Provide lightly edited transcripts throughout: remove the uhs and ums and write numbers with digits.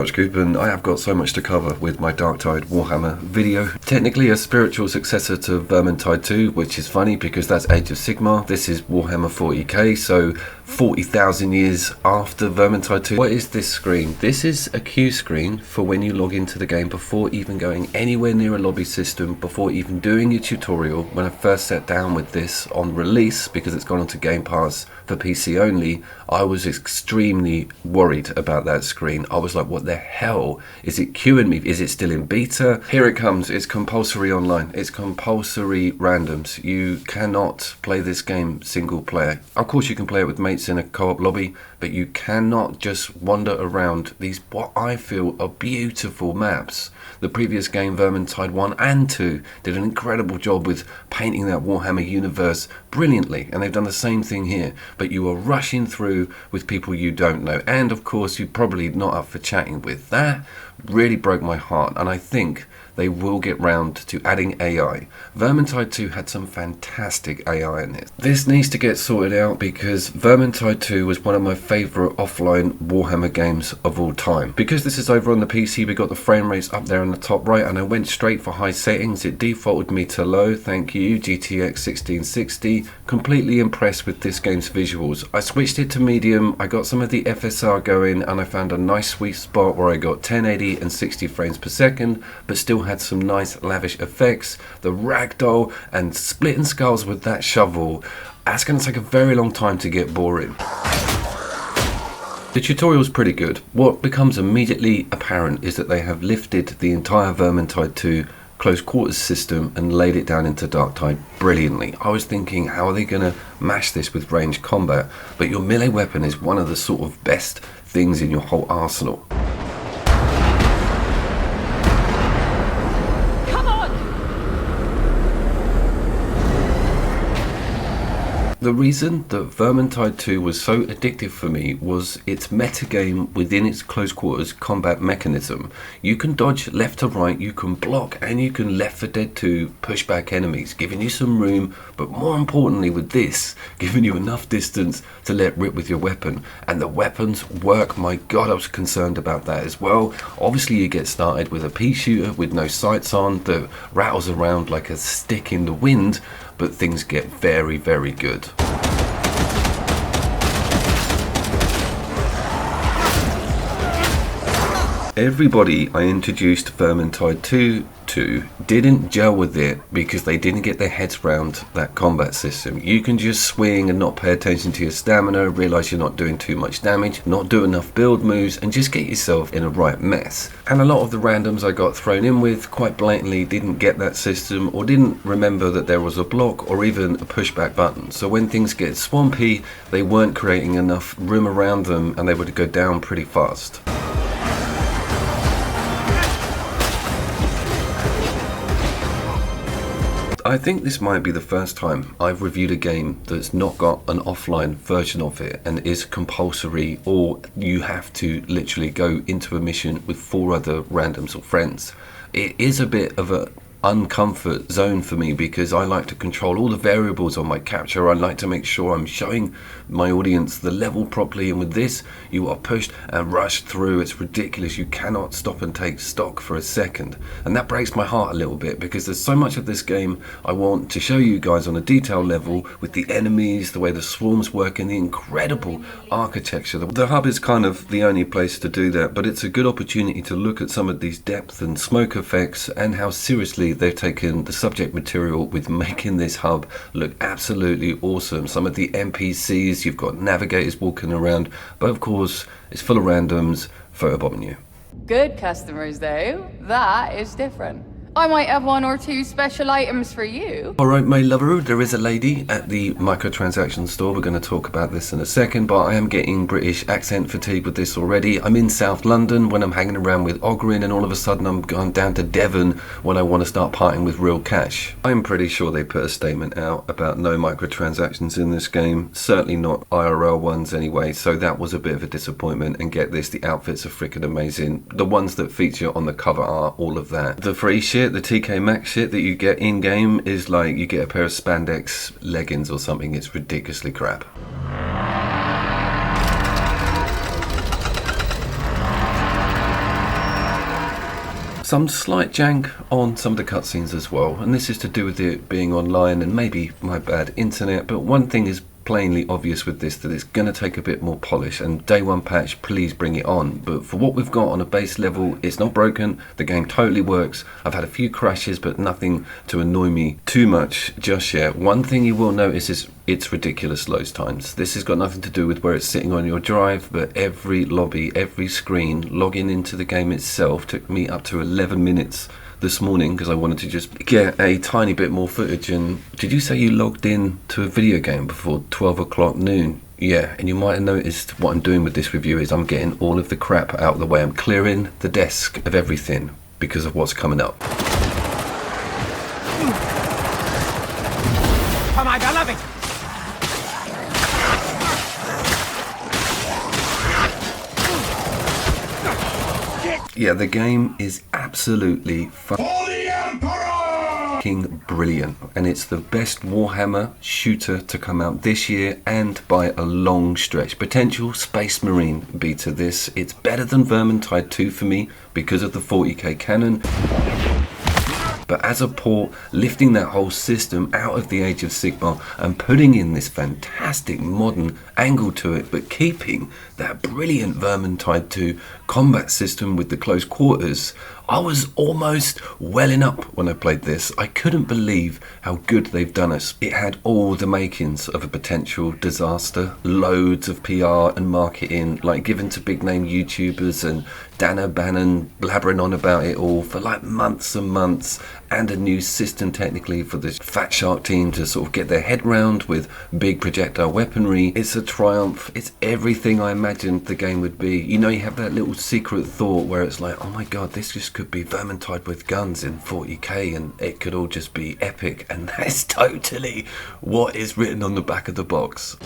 And I have got so much to cover with my Darktide Warhammer video. Technically a spiritual successor to Vermintide 2, which is funny because that's Age of Sigmar. This is Warhammer 40k, so 40,000 years after Vermintide 2. What is this screen? This is a queue screen for when you log into the game before even going anywhere near a lobby system, before even doing your tutorial. When I first sat down with this on release, because it's gone onto Game Pass for PC only, I was extremely worried about that screen. I was like, what the hell? Is it queuing me? Is it still in beta? Here it comes. It's compulsory online. It's compulsory randoms. You cannot play this game single player. Of course you can play it with mates in a co-op lobby, but you cannot just wander around these what I feel are beautiful maps. The previous game, Vermintide 1 and 2, did an incredible job with painting that Warhammer universe brilliantly, and they've done the same thing here, but you are rushing through with people you don't know, and of course you're probably not up for chatting with. That really broke my heart, and I think they will get round to adding AI. Vermintide 2 had some fantastic AI in it. This needs to get sorted out because Vermintide 2 was one of my favourite offline Warhammer games of all time. Because this is over on the PC, we got the frame rates up there in the top right, and I went straight for high settings. It defaulted me to low, thank you, GTX 1660. Completely impressed with this game's visuals. I switched it to medium, I got some of the FSR going, and I found a nice sweet spot where I got 1080 and 60 frames per second, but still had some nice lavish effects. The ragdoll and splitting skulls with that shovel, that's going to take a very long time to get boring. The tutorial's pretty good. What becomes immediately apparent is that they have lifted the entire Vermintide 2 close quarters system and laid it down into Darktide brilliantly. I was thinking, how are they going to mash this with ranged combat? But your melee weapon is one of the sort of best things in your whole arsenal. The reason that Vermintide 2 was so addictive for me was its metagame within its close quarters combat mechanism. You can dodge left to right, you can block, and you can Left 4 Dead 2 push back enemies, giving you some room, but more importantly with this, giving you enough distance to let rip with your weapon. And the weapons work. My god, I was concerned about that as well. Obviously you get started with a pea shooter with no sights on that rattles around like a stick in the wind, but things get very, very good. Everybody I introduced Vermintide 2 to didn't gel with it because they didn't get their heads round that combat system. You can just swing and not pay attention to your stamina, realise you're not doing too much damage, not do enough build moves, and just get yourself in a right mess. And a lot of the randoms I got thrown in with quite blatantly didn't get that system, or didn't remember that there was a block or even a pushback button. So when things get swampy, they weren't creating enough room around them and they would go down pretty fast. I think this might be the first time I've reviewed a game that's not got an offline version of it and is compulsory, or you have to literally go into a mission with 4 other randoms or friends. It is a bit of a uncomfort zone for me because I like to control all the variables on my capture. I like to make sure I'm showing my audience the level properly, and with this you are pushed and rushed through. It's ridiculous. You cannot stop and take stock for a second, and that breaks my heart a little bit because there's so much of this game I want to show you guys on a detail level, with the enemies, the way the swarms work, and the incredible architecture. The hub is kind of the only place to do that, but it's a good opportunity to look at some of these depth and smoke effects and how seriously they've taken the subject material with making this hub look absolutely awesome. Some of the NPCs, you've got navigators walking around, but of course it's full of randoms photobombing you. Good customers though, that is different. I might have 1 or 2 special items for you. Alright, my lover, there is a lady at the microtransaction store. We're going to talk about this in a second, but I am getting British accent fatigue with this already. I'm in South London when I'm hanging around with Ogrin, and all of a sudden I'm going down to Devon when I want to start parting with real cash. I'm pretty sure they put a statement out about no microtransactions in this game, certainly not IRL ones anyway, so that was a bit of a disappointment. And get this, the outfits are freaking amazing. The ones that feature on the cover art, all of that. The free shit, the TK Maxx shit that you get in game is like you get a pair of spandex leggings or something. It's ridiculously crap. Some slight jank on some of the cutscenes as well, and this is to do with it being online and maybe my bad internet, but one thing is plainly obvious with this, that it's going to take a bit more polish, and day one patch, please bring it on. But for what we've got on a base level, it's not broken, the game totally works. I've had a few crashes, but nothing to annoy me too much just yet. One thing you will notice is its ridiculous load times. This has got nothing to do with where it's sitting on your drive, but every lobby, every screen, logging into the game itself took me up to 11 minutes this morning because I wanted to just get a tiny bit more footage. And did you say you logged in to a video game before 12 o'clock noon? Yeah, and you might have noticed what I'm doing with this review is I'm getting all of the crap out of the way. I'm clearing the desk of everything because of what's coming up. For my beloved! Yeah, the game is absolutely fucking brilliant, and it's the best Warhammer shooter to come out this year and by a long stretch. Potential Space Marine beta this. It's better than Vermintide 2 for me because of the 40k cannon. But as a port, lifting that whole system out of the Age of Sigmar and putting in this fantastic modern angle to it, but keeping that brilliant Vermintide 2 combat system with the close quarters, I was almost welling up when I played this. I couldn't believe how good they've done us. It had all the makings of a potential disaster, loads of PR and marketing, like given to big name YouTubers, and Dana Bannon blabbering on about it all for like months and months, and a new system technically for the Fatshark team to sort of get their head round with big projectile weaponry. It's a triumph. It's everything I imagined the game would be. You know, you have that little secret thought where it's like, oh my god, this just could be Vermintide with guns in 40k and it could all just be epic, and that's totally what is written on the back of the box.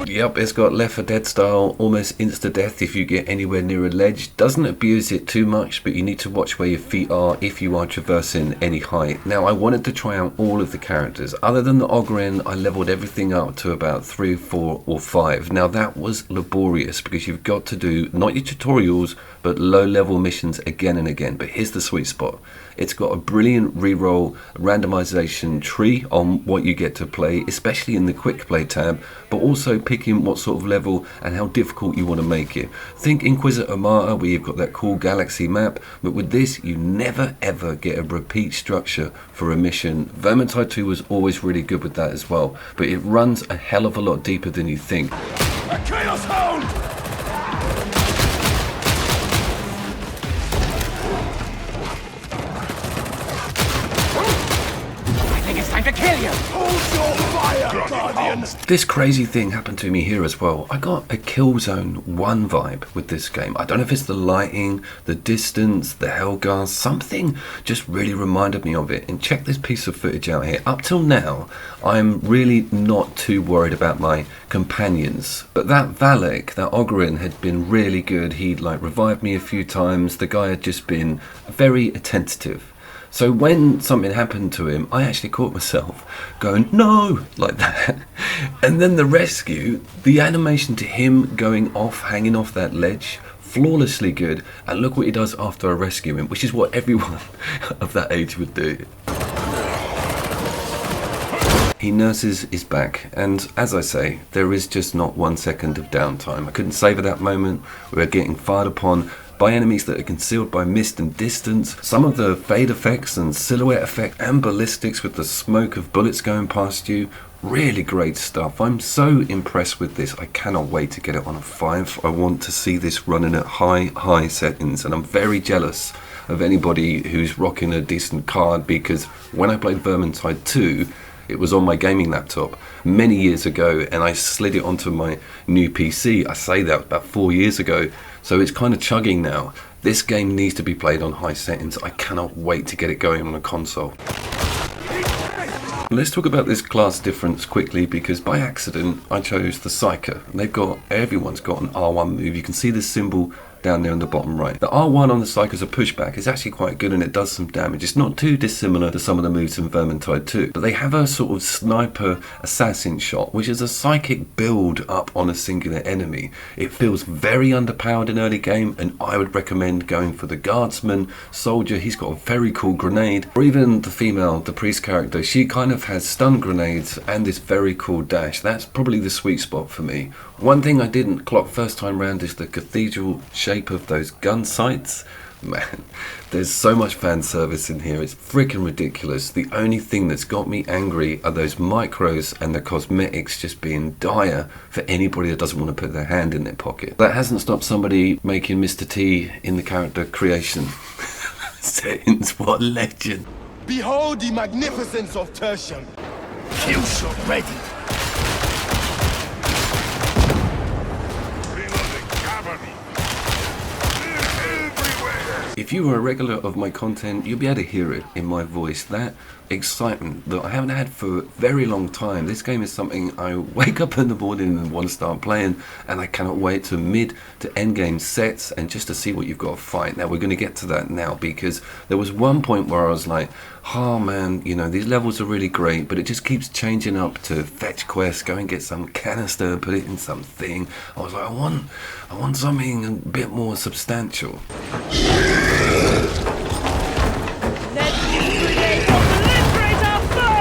Yep, it's got Left 4 Dead style, almost insta-death if you get anywhere near a ledge. Doesn't abuse it too much, but you need to watch where your feet are if you are traversing any height. Now, I wanted to try out all of the characters. Other than the Ogryn, I leveled everything up to about 3, 4 or 5. Now, that was laborious because you've got to do, not your tutorials, but low-level missions again and again. But here's the sweet spot. It's got a brilliant reroll randomization tree on what you get to play, especially in the quick play tab, but also picking what sort of level and how difficult you want to make it. Think Inquisitor Martyr, where you've got that cool galaxy map, but with this you never ever get a repeat structure for a mission. Vermintide 2 was always really good with that as well, but it runs a hell of a lot deeper than you think. A Chaos Hound! Time to kill you! Hold your fire, Guardians! This crazy thing happened to me here as well. I got a Killzone 1 vibe with this game. I don't know if it's the lighting, the distance, the Helghast, something just really reminded me of it. And check this piece of footage out here. Up till now, I'm really not too worried about my companions. But that Valek, that Ogryn, had been really good. He'd like revived me a few times. The guy had just been very attentive. So when something happened to him, I actually caught myself going, no, like that. And then the rescue, the animation to him going off, hanging off that ledge, flawlessly good. And look what he does after I rescue him, which is what everyone of that age would do. He nurses his back, and as I say, there is just not 1 second of downtime. I couldn't savour that moment. We were getting fired upon by enemies that are concealed by mist and distance. Some of the fade effects and silhouette effect and ballistics with the smoke of bullets going past you, really great stuff. I'm so impressed with this. I cannot wait to get it on a 5. I want to see this running at high settings, and I'm very jealous of anybody who's rocking a decent card, because when I played Vermintide 2, it was on my gaming laptop many years ago, and I slid it onto my new PC. I say that about 4 years ago, so it's kind of chugging now. This game needs to be played on high settings. I cannot wait to get it going on a console. Let's talk about this class difference quickly, because by accident I chose the Psyker. Everyone's got an R1 move. You can see this symbol down there on the bottom right. The R1 on the side as a pushback is actually quite good and it does some damage. It's not too dissimilar to some of the moves in Vermintide 2, but they have a sort of sniper assassin shot, which is a psychic build up on a singular enemy. It feels very underpowered in early game, and I would recommend going for the guardsman soldier. He's got a very cool grenade, or even the female, the priest character. She kind of has stun grenades and this very cool dash. That's probably the sweet spot for me. One thing I didn't clock first time round is the cathedral shape of those gun sights. Man, there's so much fan service in here, it's freaking ridiculous. The only thing that's got me angry are those micros and the cosmetics just being dire for anybody that doesn't want to put their hand in their pocket. That hasn't stopped somebody making Mr. T in the character creation settings. What a legend. Behold the magnificence of Tertium. Kill shot ready. If you were a regular of my content, you'll be able to hear it in my voice. That excitement that I haven't had for a very long time. This game is something I wake up in the morning and want to start playing, and I cannot wait to mid to end game sets and just to see what you've got to fight. Now we're going to get to that now, because there was one point where I was like, oh man, you know, these levels are really great, but it just keeps changing up to fetch quests, go and get some canister, put it in something. I was like, I want something a bit more substantial.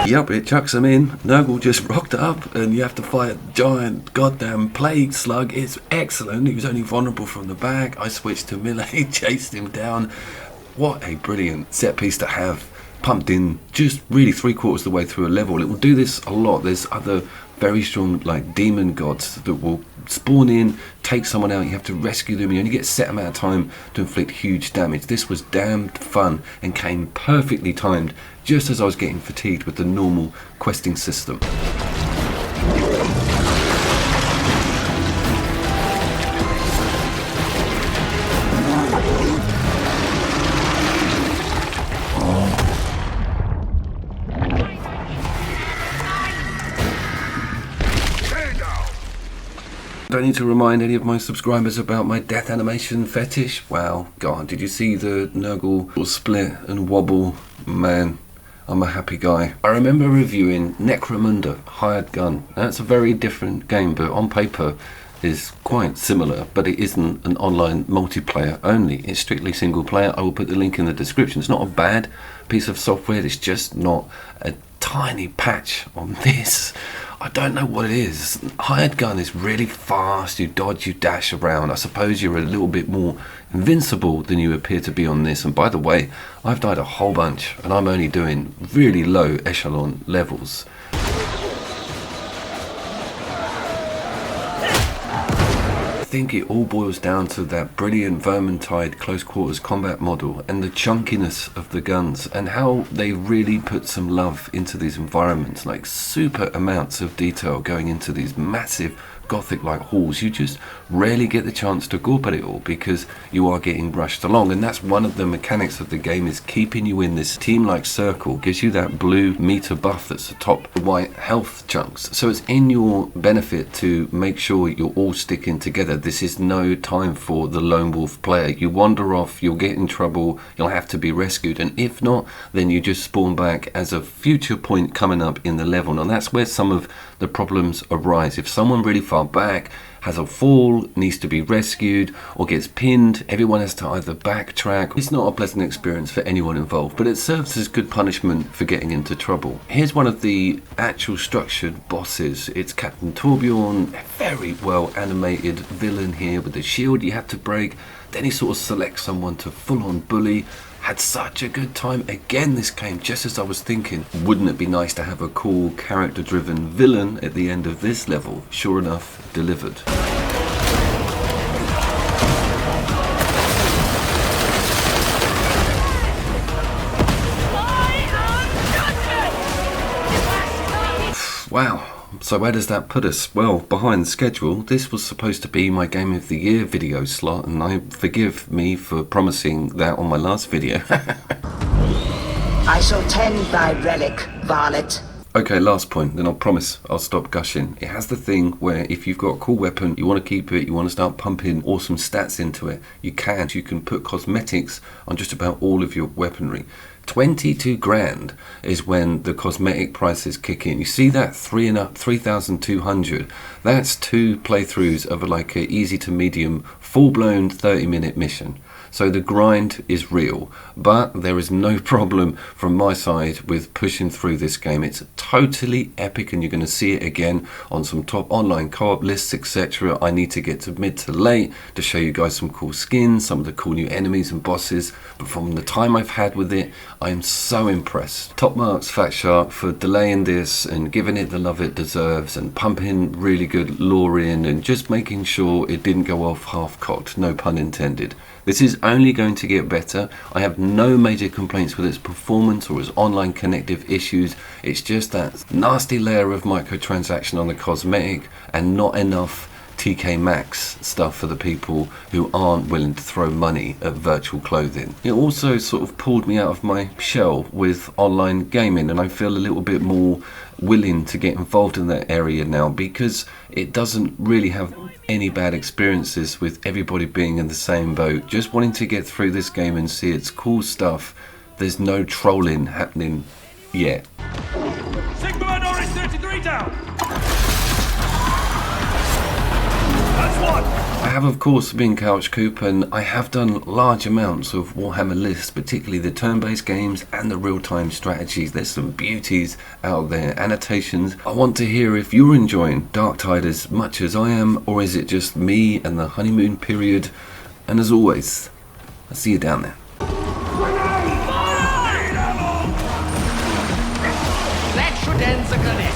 Yep, it chucks him in. Nurgle just rocked up and you have to fight a giant goddamn plague slug. It's excellent. He was only vulnerable from the back. I switched to melee, chased him down. What a brilliant set piece to have pumped in just really 3/4 of the way through a level. It will do this a lot. There's other very strong like demon gods that will spawn in, take someone out, you have to rescue them, you only get a set amount of time to inflict huge damage. This was damned fun and came perfectly timed just as I was getting fatigued with the normal questing system. Don't need to remind any of my subscribers about my death animation fetish. Wow, God, did you see the Nurgle split and wobble? Man, I'm a happy guy. I remember reviewing Necromunda, Hired Gun. That's a very different game, but on paper is quite similar, but it isn't an online multiplayer only. It's strictly single player. I will put the link in the description. It's not a bad piece of software, it's just not a tiny patch on this. I don't know what it is. Hired Gun is really fast, you dodge, you dash around. I suppose you're a little bit more invincible than you appear to be on this. And by the way, I've died a whole bunch and I'm only doing really low echelon levels. I think it all boils down to that brilliant Vermintide close quarters combat model and the chunkiness of the guns and how they really put some love into these environments, like super amounts of detail going into these massive gothic like halls. You just rarely get the chance to gawp at it all because you are getting rushed along, and that's one of the mechanics of the game, is keeping you in this team like circle, gives you that blue meter buff that's atop the white health chunks, so it's in your benefit to make sure you're all sticking together. This is no time for the lone wolf player. You wander off, you'll get in trouble, you'll have to be rescued, and if not, then you just spawn back as a future point coming up in the level. Now that's where some of the problems arise. If someone really far back has a fall, needs to be rescued, or gets pinned, everyone has to either backtrack. It's not a pleasant experience for anyone involved, but it serves as good punishment for getting into trouble. Here's one of the actual structured bosses. It's Captain Torbjorn, a very well animated villain here with the shield you have to break. Then he sort of selects someone to full-on bully. Had such a good time. Again, this came just as I was thinking, wouldn't it be nice to have a cool character-driven villain at the end of this level? Sure enough, delivered. Wow. So where does that put us? Well, behind schedule. This was supposed to be my Game of the Year video slot, and forgive me for promising that on my last video. I shall tend thy relic, varlet. Okay, last point, then I'll promise I'll stop gushing. It has the thing where if you've got a cool weapon, you want to keep it, you want to start pumping awesome stats into it, you can. You can put cosmetics on just about all of your weaponry. 22 grand is when the cosmetic prices kick in. You see that 3,200? That's 2 playthroughs of like a easy to medium, full-blown 30-minute mission. So the grind is real, but there is no problem from my side with pushing through this game. It's totally epic, and you're going to see it again on some top online co-op lists, etc. I need to get to mid to late to show you guys some cool skins, some of the cool new enemies and bosses, but from the time I've had with it, I am so impressed. Top marks Fatshark for delaying this and giving it the love it deserves and pumping really good lore in and just making sure it didn't go off half-cocked, no pun intended. This is only going to get better. I have no major complaints with its performance or its online connective issues. It's just that nasty layer of microtransaction on the cosmetic and not enough TK Maxx stuff for the people who aren't willing to throw money at virtual clothing. It also sort of pulled me out of my shell with online gaming, and I feel a little bit more willing to get involved in that area now because it doesn't really have any bad experiences with everybody being in the same boat, just wanting to get through this game and see its cool stuff. There's no trolling happening yet. Sigma and Orange 33 down! That's one! I have of course been Couch Coop, and I have done large amounts of Warhammer lists, particularly the turn-based games and the real-time strategies. There's some beauties out there, annotations. I want to hear if you're enjoying Darktide as much as I am, or is it just me and the honeymoon period? And as always, I'll see you down there. That should end the connection.